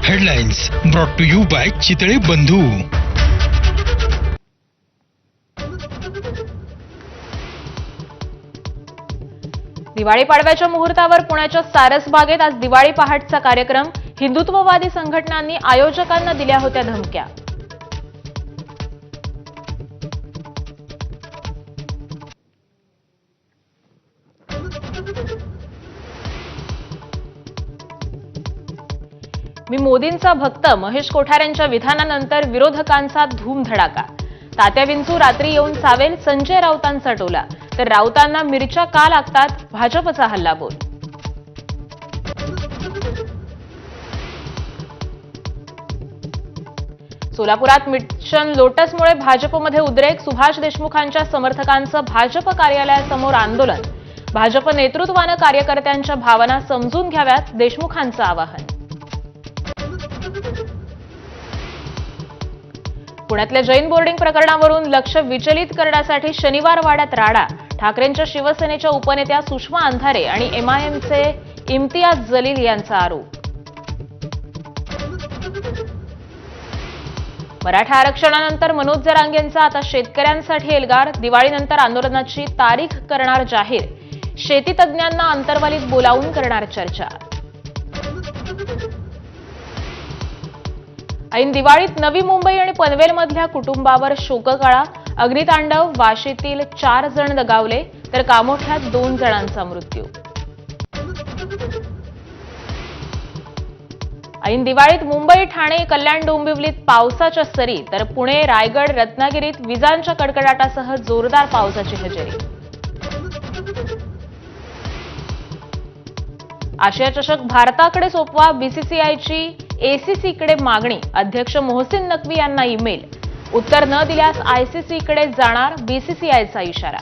Headlines brought to you by Chitale Bandhu. Diwali पाडव्याच्या मुहूर्तावर पुण्याच्या सारसबागेत आज दिवाळी पहाटचा कार्यक्रम. हिंदुत्ववादी संघटनांनी आयोजकांना दिल्या होत्या धमक्या. मी मोदींचा भक्त, महेश कोठारेंच्या विधानानंतर विरोधकांचा धूमधडाका. तात्या विंचू रात्री येऊन चावेल, संजय राऊतांचा टोला. तर राऊतांना मिरच्या का लागतात, भाजपचा हल्लाबोल. सोलापुरात मिशन लोटसमुळे भाजपमध्ये उद्रेक. सुभाष देशमुखांच्या समर्थकांचं भाजप कार्यालयासमोर आंदोलन. भाजप नेतृत्वानं कार्यकर्त्यांच्या भावना समजून घ्याव्यात, देशमुखांचं आवाहन. पुण्यातल्या जैन बोर्डिंग प्रकरणावरून लक्ष विचलित करण्यासाठी शनिवार वाड्यात राडा. ठाकरेंच्या शिवसेनेच्या उपनेत्या सुषमा अंधारे आणि एमआयएमचे इम्तियाज जलील यांचा आरोप. मराठा आरक्षणानंतर मनोज जरांगेंचा आता शेतकऱ्यांसाठी एल्गार. दिवाळीनंतर आंदोलनाची तारीख करणार जाहीर. शेती तज्ज्ञांना अंतर्वालीत बोलावून करणार चर्चा. ऐन दिवाळीत नवी मुंबई आणि पनवेलमधल्या कुटुंबावर शोककळा. अग्नितांडव. वाशीतील 4 जण दगावले तर कामोठ्यात 2 जणांचा मृत्यू. ऐन दिवाळीत मुंबई, ठाणे, कल्याण, डोंबिवलीत पावसाच्या सरी तर पुणे, रायगड, रत्नागिरीत विजांच्या कडकडाटासह जोरदार पावसाची हजेरी. आशिया चषक भारताकडे सोपवा. बीसीसीआयची एसीसीकडे मागणी. अध्यक्ष मोहसिन नक्वी यांना ईमेल. उत्तर न दिल्यास आयसीसीकडे जाणार, बीसीसीआयचा इशारा.